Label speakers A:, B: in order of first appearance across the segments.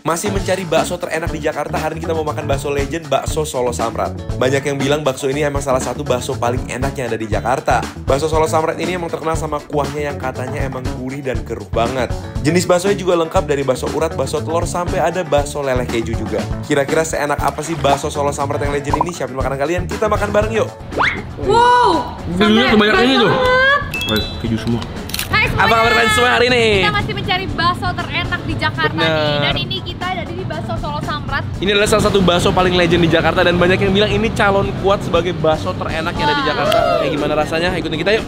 A: Masih mencari bakso terenak di Jakarta, hari ini kita mau makan bakso legend, bakso Solo Samrat. Banyak yang bilang bakso ini emang salah satu bakso paling enak yang ada di Jakarta. Bakso Solo Samrat ini emang terkenal sama kuahnya yang katanya emang gurih dan keruh banget. Jenis baksonya juga lengkap dari bakso urat, bakso telur, sampai ada bakso leleh keju juga. Kira-kira seenak apa sih bakso Solo Samrat yang legend ini? Siapin makanan kalian, kita makan bareng yuk.
B: Wow,
C: kejunya sebanyak ini tuh. Keju semua.
B: Hai semuanya.
A: Apa kabar kalian semua hari ini?
B: Kita masih mencari bakso terenak di Jakarta nih. Dan ini kita ada di bakso Solo Samrat.
A: Ini adalah salah satu bakso paling legend di Jakarta dan banyak yang bilang ini calon kuat sebagai bakso terenak yang ada di Jakarta. Kayak gimana rasanya? Ikutin kita yuk.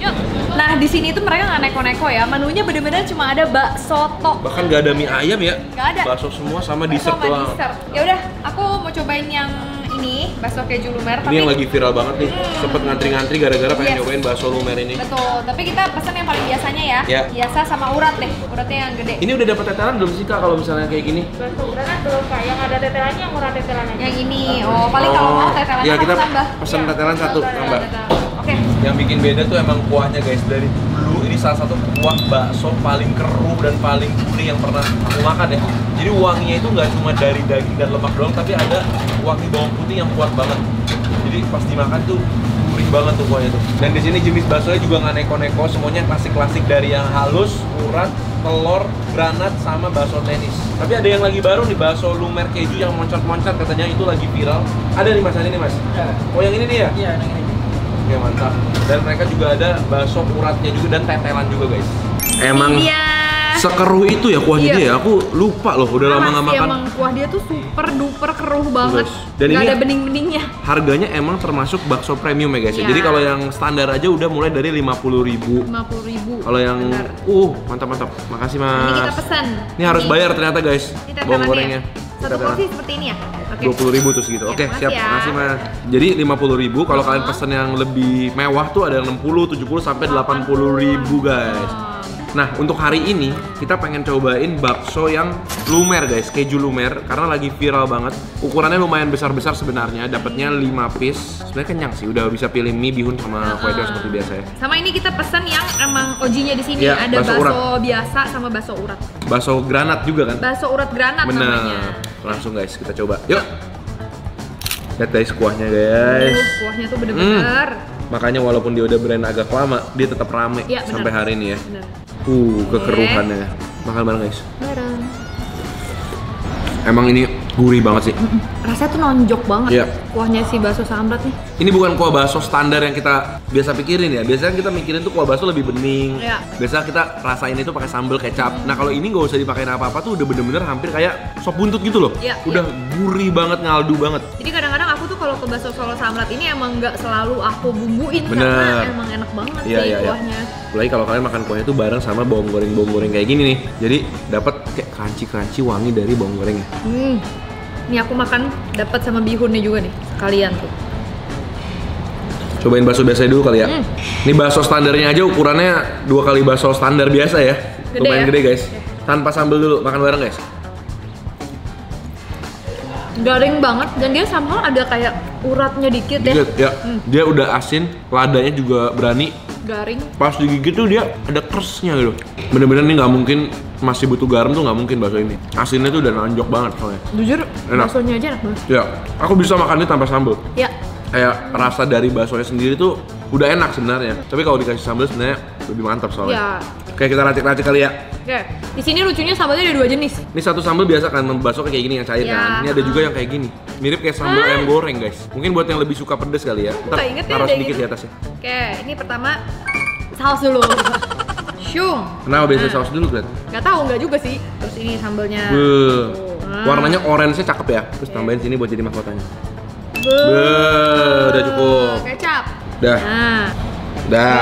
B: Nah di sini tuh mereka nggak neko-neko ya. Menunya bener-bener cuma ada bakso tok.
A: Bahkan gak ada mie ayam ya?
B: Gak ada.
A: Bakso semua sama dessert doang.
B: Ya udah, aku mau cobain yang ini bakso keju lumer.
A: Ini yang lagi viral banget nih. Sempet ngantri-ngantri gara-gara pengen
B: Yes.
A: nyobain bakso lumer ini.
B: Betul. Tapi kita pesan yang paling biasanya ya.
A: Ya.
B: Biasa sama urat deh. Uratnya yang gede.
A: Ini udah dapat tetelan belum sih Kak kalau misalnya kayak gini?
D: Bakso urat belum Kak, yang ada tetelannya yang murah tetelannya.
B: Yang ini. Oh, paling kalau mau tetelannya
A: ya, kita
B: tambah.
A: pesen tetelan satu tambah.
B: Oke.
A: Yang bikin beda tuh emang kuahnya guys. Dari dulu ini salah satu kuah bakso paling keruh dan paling gurih yang pernah aku makan ya. Jadi wanginya itu nggak cuma dari daging dan lemak doang, tapi ada wangi bawang putih yang kuat banget. Jadi pas dimakan tuh gurih banget tuh kuahnya tuh. Dan di sini jenis baksonya juga nggak neko-neko, semuanya klasik-klasik dari yang halus, urat, telur, granat, sama bakso tenis. Tapi ada yang lagi baru nih, bakso lumer keju yang moncat-moncat, katanya itu lagi viral. Ada nih mas, ini mas. Oh yang ini nih ya?
D: Iya, yang ini.
A: Oke mantap. Dan mereka juga ada bakso uratnya juga dan tetelan juga guys. Emang sekeruh itu ya kuahnya dia ya? Aku lupa loh, udah lama nggak makan.
B: Emang kuah dia tuh super duper keruh banget.
A: Dan
B: nggak
A: ini
B: ada bening-beningnya.
A: Harganya emang termasuk bakso premium ya guys ya.
B: Iya.
A: Jadi kalau yang standar aja udah mulai dari 50.000.
B: 50.000.
A: Kalau yang mantap-mantap. Makasih mas.
B: Ini kita pesan.
A: Ini harus bayar ternyata guys.
B: Ini tetelannya.
A: Bawang gorengnya.
B: Satu porsi seperti ini ya? Oke.
A: 20.000 tuh segitu. Oke,
B: makasih
A: siap.
B: ya.
A: Makasih mas. Jadi 50.000. Kalau kalian pesen yang lebih mewah tuh ada yang 60, 70 sampai 80.000 guys. Nah, untuk hari ini kita pengen cobain bakso yang lumer guys, keju lumer, karena lagi viral banget. Ukurannya lumayan besar-besar sebenarnya, dapatnya 5 piece. Sebenarnya kenyang sih, udah bisa pilih mie, bihun sama kue tiaw seperti biasa ya.
B: Sama ini kita pesan yang emang OG-nya di sini.
A: Iya,
B: ada
A: bakso
B: bakso
A: urat.
B: biasa sama bakso urat.
A: Bakso granat juga kan?
B: Bakso urat granat namanya.
A: Bener. Langsung guys, kita coba. Yuk. Lihat guys kuahnya guys.
B: Kuahnya tuh bener-bener.
A: Makanya walaupun dia udah brand agak lama, dia tetap rame
B: Iya, bener.
A: sampai hari ini ya.
B: Bener.
A: Kekeruhannya. Makan bareng guys.
B: Bareng.
A: Emang ini gurih banget sih.
B: Rasanya tuh nonjok banget.
A: Iya.
B: Kuahnya si bakso samrat nih.
A: Ini bukan kuah bakso standar yang kita biasa pikirin ya. Biasanya kita mikirin tuh kuah bakso lebih bening.
B: Iya.
A: Biasa kita rasain itu pakai sambal kecap. Nah kalau ini nggak usah dipakein apa-apa tuh udah bener-bener hampir kayak sop buntut gitu loh.
B: Iya,
A: Udah gurih banget, ngaldu banget.
B: Jadi kadang-kadang aku tuh kalau ke bakso Solo Samrat ini emang nggak selalu aku bumbuin
A: Bener.
B: karena emang enak banget
A: Iya,
B: sih
A: iya, iya.
B: kuahnya.
A: Apalagi kalau kalian makan kuahnya tuh bareng sama bawang goreng kayak gini nih. Jadi dapat kayak crunchy wangi dari bawang gorengnya.
B: Ini aku makan dapat sama bihunnya juga nih sekalian tuh.
A: Cobain bakso biasa dulu kali ya. Ini bakso standarnya aja ukurannya 2 kali bakso standar biasa ya.
B: Gede
A: Lumayan
B: ya?
A: gede guys. Tanpa sambal dulu, makan bareng guys.
B: Garing banget dan dia sama ada kayak uratnya dikit
A: Dikit,
B: ya.
A: ya. Dia udah asin, ladanya juga berani.
B: Garing.
A: Pas digigit tuh dia ada keresnya gitu. Bener-bener nih nggak mungkin masih butuh garam tuh nggak mungkin bakso ini. Asinnya tuh udah nonjok banget soalnya.
B: Jujur
A: Enak.
B: baksonya aja enak banget.
A: Ya, aku bisa makan ini tanpa sambal.
B: Ya.
A: Kayak rasa dari baksonya sendiri tuh udah enak sebenarnya. Tapi kalau dikasih sambal sebenarnya lebih mantap soalnya.
B: Ya.
A: Kayak kita racik-racik kali ya.
B: Oke. Di sini lucunya sambalnya ada 2 jenis.
A: Ini satu sambal biasa kan, bakso kayak gini yang cair
B: Ya.
A: kan. Ini ada juga yang kayak gini. Mirip kayak sambal ayam goreng guys. Mungkin buat yang lebih suka pedes kali ya. Ntar
B: Nggak inget ya
A: taruh
B: ada
A: sedikit
B: ini.
A: di atasnya.
B: Oke, ini pertama saus dulu. Syung.
A: Kenapa biasa saus dulu kan?
B: Gak tahu nggak juga sih. Terus ini sambalnya. Nah.
A: Warnanya orange-nya cakep ya. Terus tambahin sini buat jadi mahkotanya.
B: Beuh.
A: Udah cukup.
B: Kecap.
A: Dah.
B: Nah.
A: Dah.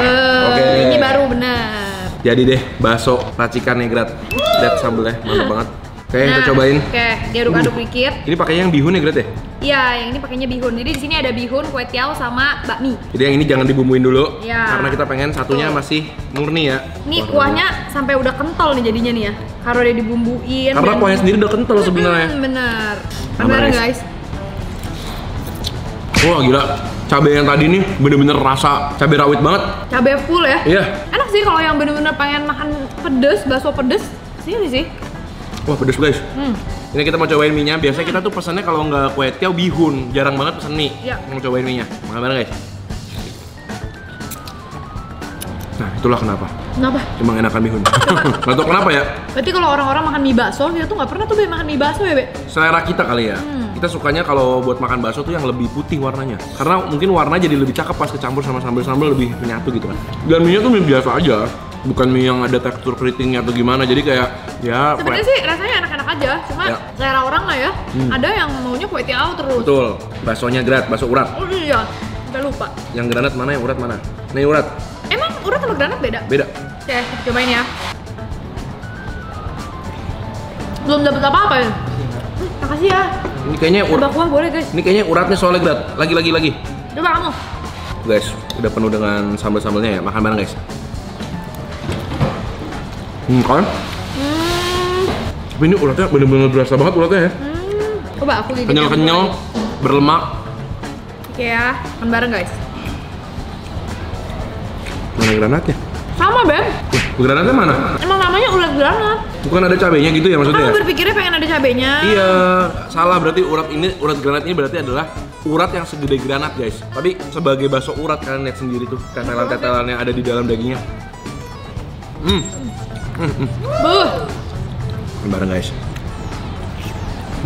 A: Oke.
B: Ini baru benar.
A: Jadi deh bakso racikan nih Grat. Lihat sambelnya mantap banget. Oke, kita cobain.
B: Oke, diaduk-aduk dikit.
A: Ini pakainya yang bihun ya Grat ya?
B: Iya, yang ini pakainya bihun. Jadi di sini ada bihun, kue tiaw sama bakmi.
A: Jadi yang ini jangan dibumbuin dulu.
B: Iya.
A: Karena kita pengen satunya
B: Betul.
A: masih murni ya.
B: Ini kuahnya sampai udah kental nih jadinya nih ya. Kalau udah dibumbuin.
A: Karena
B: dan-
A: kuahnya sendiri udah kental sebenarnya.
B: Bener.
A: Sama
B: Bener
A: guys.
B: guys.
A: Wah gila, cabai yang tadi nih bener-bener rasa cabai rawit banget.
B: Cabai full ya.
A: Iya.
B: Enak sih kalau yang bener-bener pengen makan pedes, bakso pedes. Sini sih.
C: Wah pedes guys. Ini kita mau cobain mie-nya. Biasanya kita tuh pesannya kalau nggak kue tiaw bihun, jarang banget pesen mie.
B: Iya.
C: Mau cobain mie-nya. Makan bareng guys. Nah itulah kenapa.
B: Kenapa?
C: Cuma enakan bihun. Nggak tahu kenapa ya.
B: Berarti kalau orang-orang makan mie bakso, kita tuh nggak pernah tuh Be makan mie bakso ya Be?
C: Selera kita kali ya. Kita sukanya kalau buat makan bakso tuh yang lebih putih warnanya. Karena mungkin warnanya jadi lebih cakep pas kecampur sama sambal-sambal lebih menyatu gitu kan. Dan mie-nya tuh mie biasa aja. Bukan mie yang ada tekstur keritingnya atau gimana. Jadi kayak ya
B: Sebenarnya sih rasanya enak-enak aja, cuma
C: Ya.
B: selera orang lah ya. Ada yang maunya kue tiaw terus.
C: betul. Baksonya granat, bakso urat.
B: Oh iya, udah lupa.
C: Yang granat mana, yang urat mana? Nih urat.
B: Emang urat sama granat beda?
C: Beda.
B: Oke, cobain ya. Belum dapet apa-apa ya? Makasih ya.
C: Ini kayaknya
B: Coba kuah boleh guys.
C: Ini kayaknya uratnya soalnya grat. Lagi.
B: Coba kamu.
C: Guys, udah penuh dengan sambal-sambalnya ya. Makan bareng guys. Kan? Tapi ini uratnya bener-bener berasa banget uratnya ya.
B: Coba aku gigit.
C: Kenyal-kenyal, berlemak.
B: Oke ya, makan bareng guys.
C: Mana granatnya?
B: Sama Beb.
C: Granatnya mana?
B: Emang namanya urat granat.
C: Bukan ada cabenya gitu ya maksudnya?
B: Kamu berpikirnya pengen ada cabenya.
C: Iya, salah berarti urat granat ini berarti adalah urat yang segede granat guys. Tapi sebagai bakso urat kalian lihat sendiri tuh tetelan-tetelan yang ada di dalam dagingnya.
B: Buh.
C: Makan bareng guys.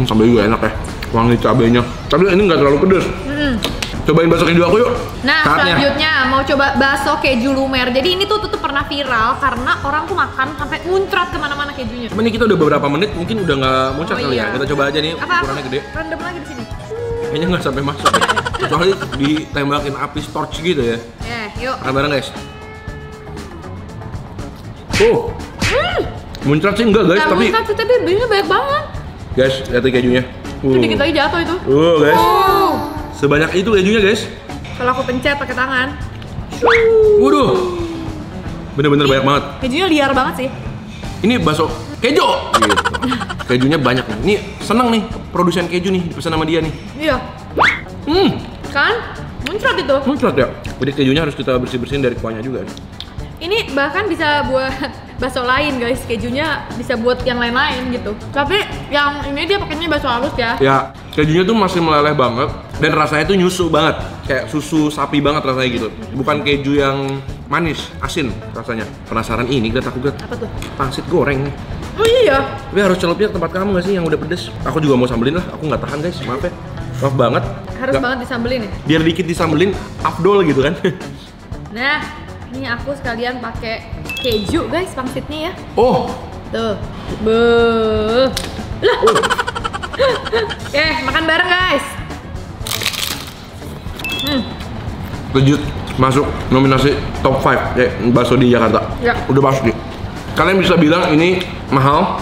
C: Sambal juga enak ya, wangi cabenya. Tapi ini nggak terlalu pedes. Cobain bakso keju aku yuk.
B: Nah,
C: Saatnya.
B: selanjutnya mau coba bakso keju lumer. Jadi ini tuh pernah viral karena orang tuh makan sampai muncrat kemana-mana kejunya.
C: Cuma ini kita udah beberapa menit, mungkin udah nggak muncrat
B: Oh
C: kali
B: iya.
C: ya. Kita coba aja nih,
B: Apa?
C: ukurannya gede.
B: Rendam lagi di sini.
C: Kayaknya nggak sampai masuk. Kecuali ditembakin api torch gitu ya.
B: Yuk.
C: Makan bareng guys. Muncrat sih enggak guys,
B: Nah,
C: tapi
B: muncrat sih, tapi belinya banyak banget.
C: guys, lihat kejunya.
B: Itu dikit lagi jatuh itu.
C: Guys. Sebanyak itu kejunya guys.
B: Kalau aku pencet pakai tangan,
C: Waduh. Bener-bener banyak banget.
B: kejunya liar banget sih.
C: Ini bakso keju. Gitu. Kejunya banyak nih. Ini seneng nih produsen keju nih, dipesan sama dia nih.
B: Iya. Kan? Muncrat itu.
C: Muncrat ya. Jadi kejunya harus kita bersih-bersihin dari kuahnya juga.
B: Ini bahkan bisa buat bakso lain guys, kejunya bisa buat yang lain-lain gitu. Tapi yang ini dia pakainya bakso halus ya.
C: Ya, kejunya tuh masih meleleh banget dan rasanya tuh nyusu banget. Kayak susu sapi banget rasanya gitu. Bukan keju yang manis, asin rasanya. Penasaran ini Gret, aku Gret.
B: Apa tuh?
C: Pangsit goreng nih.
B: Oh iya.
C: Tapi harus celupnya ke tempat kamu gak sih yang udah pedes? Aku juga mau sambelin lah, aku nggak tahan guys, maaf ya. Maaf banget.
B: Harus
C: Nggak-
B: banget disambelin ya.
C: Biar dikit disambelin, afdol gitu kan.
B: Nah, ini aku sekalian pakai keju guys, pangsitnya ya.
C: Oh,
B: Tuh. Beuh. Lah. Makan bareng guys.
C: legit masuk nominasi top 5 bakso di Jakarta.
B: Ya.
C: Udah pasti. Kalian bisa bilang ini mahal,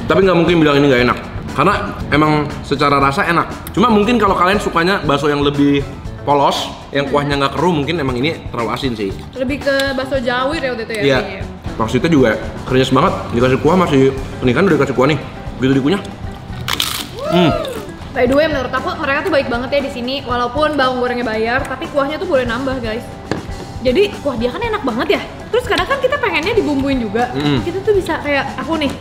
C: tapi nggak mungkin bilang ini nggak enak. Karena emang secara rasa enak. Cuma mungkin kalau kalian sukanya bakso yang lebih polos, yang kuahnya nggak keruh, mungkin emang ini terlalu asin sih.
B: Lebih ke bakso jawir ya waktu itu ya.
C: Iya.
B: kayaknya.
C: Maksudnya juga krenyes banget, dikasih kuah masih pernikahan udah dikasih kuah nih. Begitu dikunyah.
B: By the way, menurut aku mereka tuh baik banget ya di sini. Walaupun bawang gorengnya bayar, tapi kuahnya tuh boleh nambah guys. Jadi kuah dia kan enak banget ya. Terus kadang kan kita pengennya dibumbuin juga. Kita tuh bisa kayak aku nih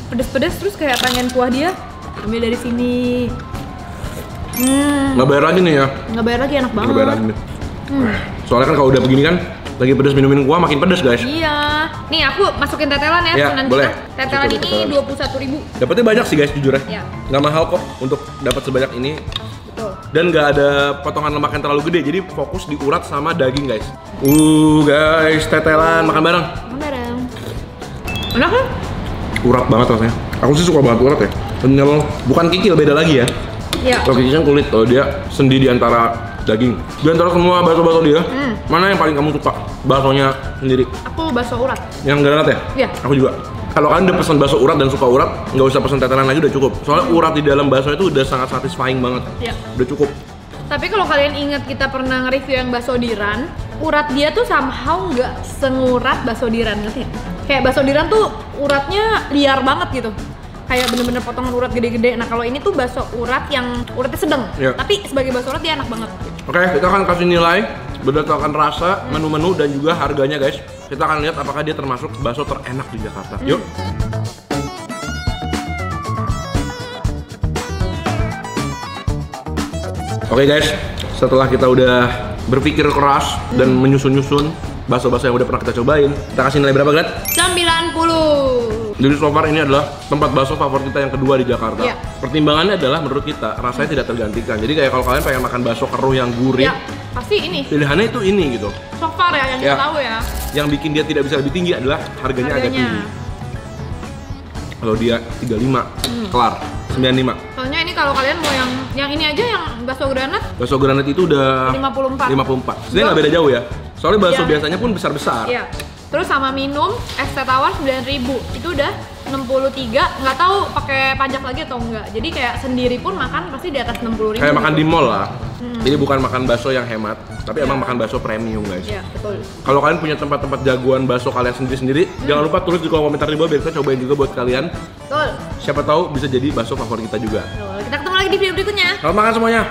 B: pedes-pedes terus kayak pengen kuah dia ambil dari sini.
C: Nggak bayar lagi nih ya.
B: Nggak bayar lagi, enak banget.
C: Nggak bayar lagi nih. Soalnya kan kalau udah begini kan, lagi pedes minumin kuah makin pedes guys.
B: Iya. Nih aku masukin tetelan ya.
C: Iya,
B: Sunan
C: boleh.
B: Kita. Tetelan
C: Masukin
B: ini
C: tetelan.
B: 21.000.
C: Dapatnya banyak sih guys jujur ya.
B: Iya.
C: Nggak mahal kok untuk dapat sebanyak ini.
B: Betul.
C: Dan nggak ada potongan lemak yang terlalu gede, jadi fokus di urat sama daging guys. Guys, tetelan makan bareng.
B: Makan bareng. Enak kan?
C: Urat banget rasanya. Aku sih suka banget urat ya. Kenyal, bukan kikil, beda lagi ya.
B: Iya.
C: Kalau kikil kan kulit, kalau dia sendi di antara daging. Di antara semua bakso-bakso dia, mana yang paling kamu suka? Baksonya sendiri.
B: Aku bakso urat.
C: Yang granat ya?
B: Iya.
C: Aku juga. Kalau kalian udah pesan bakso urat dan suka urat, nggak usah pesan tetelan lagi udah cukup. Soalnya urat di dalam bakso itu udah sangat satisfying banget.
B: Iya.
C: Udah cukup.
B: Tapi kalau kalian ingat kita pernah nge-review yang bakso diran, urat dia tuh somehow nggak sengurat bakso diran, ngerti nggak? Kayak bakso diran tuh uratnya liar banget gitu. Kayak bener-bener potongan urat gede-gede. Nah kalau ini tuh bakso urat yang uratnya sedang.
C: Iya.
B: Tapi sebagai bakso urat dia enak banget.
C: Oke, kita akan kasih nilai berdasarkan rasa, menu-menu dan juga harganya guys. Kita akan lihat apakah dia termasuk bakso terenak di Jakarta. Yuk. Oke guys, setelah kita udah berpikir keras dan menyusun-nyusun bakso-bakso yang udah pernah kita cobain, kita kasih nilai berapa, Gret?
B: 90.
C: Jadi so far ini adalah tempat bakso favorit kita yang kedua di Jakarta.
B: Iya.
C: Pertimbangannya adalah menurut kita rasanya tidak tergantikan. Jadi kayak kalau kalian pengen makan bakso keruh yang gurih,
B: Ya, pasti ini.
C: pilihannya itu ini gitu.
B: So far ya yang
C: Ya.
B: kita tahu ya.
C: Yang bikin dia tidak bisa lebih tinggi adalah harganya agak tinggi. Kalau dia 35, kelar. 95.
B: Soalnya ini kalau kalian mau yang ini aja yang bakso granat
C: Bakso granat itu udah
B: 54.
C: 54. Sebenarnya nggak beda jauh ya. Soalnya bakso
B: Iya.
C: biasanya pun besar-besar.
B: Iya. Terus sama minum es teh tawar 9.000. Itu udah 63, nggak tahu pakai pajak lagi atau enggak. Jadi kayak sendiri pun makan pasti di atas 60.000.
C: Kayak makan di mall lah. Jadi bukan makan bakso yang hemat, tapi emang makan bakso premium guys.
B: Iya, betul.
C: Kalau kalian punya tempat-tempat jagoan bakso kalian sendiri-sendiri, jangan lupa tulis di kolom komentar di bawah biar kita cobain juga buat kalian.
B: Betul.
C: Siapa tahu bisa jadi bakso favorit kita juga.
B: Kita ketemu lagi di video berikutnya.
C: Selamat makan semuanya.